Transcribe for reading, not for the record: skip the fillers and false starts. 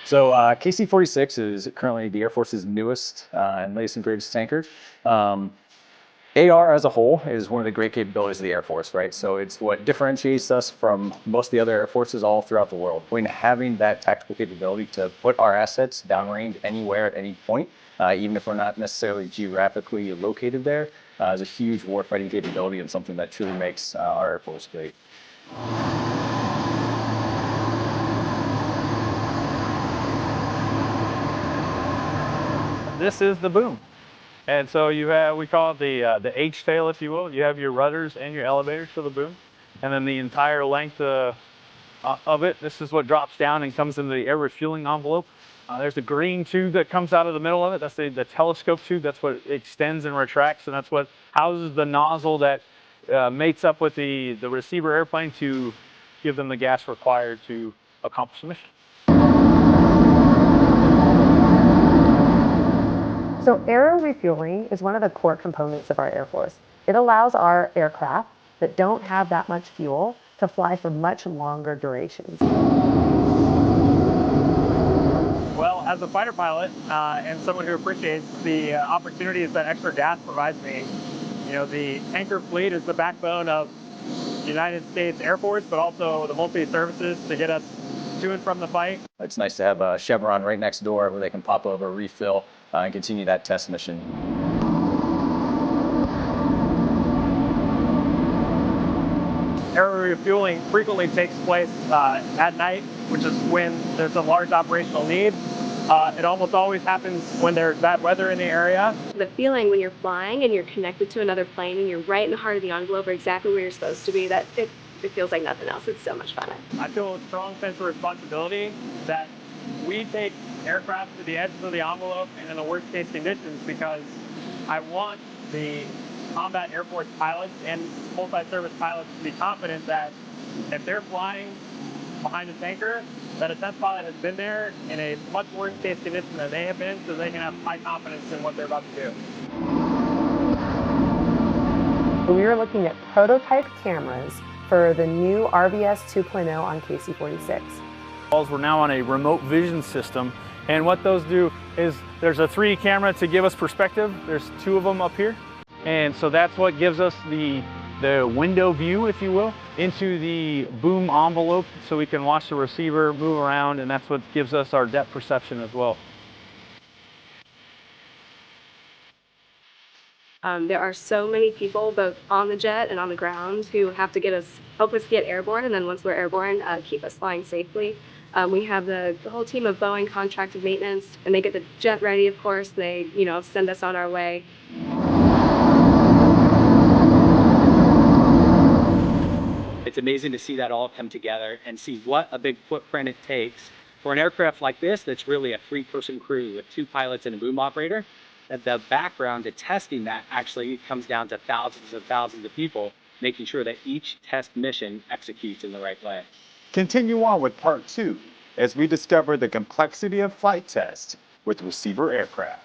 So KC-46 is currently the Air Force's newest and latest and greatest tanker. AR as a whole is one of the great capabilities of the Air Force, right? So it's what differentiates us from most of the other Air Forces all throughout the world. When having that tactical capability to put our assets downrange anywhere at any point, even if we're not necessarily geographically located there, is a huge warfighting capability and something that truly makes our Air Force great. This is the boom. And so you have, we call it the H-tail, if you will. You have your rudders and your elevators for the boom. And then the entire length of it, this is what drops down and comes into the air refueling envelope. There's a green tube that comes out of the middle of it. That's the telescope tube. That's what extends and retracts, and that's what houses the nozzle that mates up with the receiver airplane to give them the gas required to accomplish the mission. So aerial refueling is one of the core components of our Air Force. It allows our aircraft that don't have that much fuel to fly for much longer durations. Well, as a fighter pilot and someone who appreciates the opportunities that extra gas provides me, you know, the tanker fleet is the backbone of the United States Air Force, but also the multi-services to get us to and from the fight. It's nice to have a Chevron right next door where they can pop over, refill, and continue that test mission. Aerial refueling frequently takes place at night, which is when there's a large operational need. It almost always happens when there's bad weather in the area. The feeling when you're flying and you're connected to another plane and you're right in the heart of the envelope or exactly where you're supposed to be, that it feels like nothing else. It's so much fun. I feel a strong sense of responsibility that we take aircraft to the edges of the envelope and in the worst case conditions, because I want the combat Air Force pilots and multi-service pilots to be confident that if they're flying behind a tanker, that a test pilot has been there in a much worse case condition than they have been, so they can have high confidence in what they're about to do. We are looking at prototype cameras for the new RVS 2.0 on KC-46. We're now on a remote vision system, and what those do is there's a 3D camera to give us perspective. There's 2 of them up here, and so that's what gives us the window view, if you will, into the boom envelope, so we can watch the receiver move around, and that's what gives us our depth perception as well. There are so many people, both on the jet and on the ground, who have to help us get airborne, and then once we're airborne, keep us flying safely. We have the whole team of Boeing contracted maintenance, and they get the jet ready, of course. They, send us on our way. It's amazing to see that all come together and see what a big footprint it takes for an aircraft like this that's really a 3-person crew with 2 pilots and a boom operator. That the background to testing that actually comes down to thousands and thousands of people, making sure that each test mission executes in the right way. Continue on with part 2 as we discover the complexity of flight tests with receiver aircraft.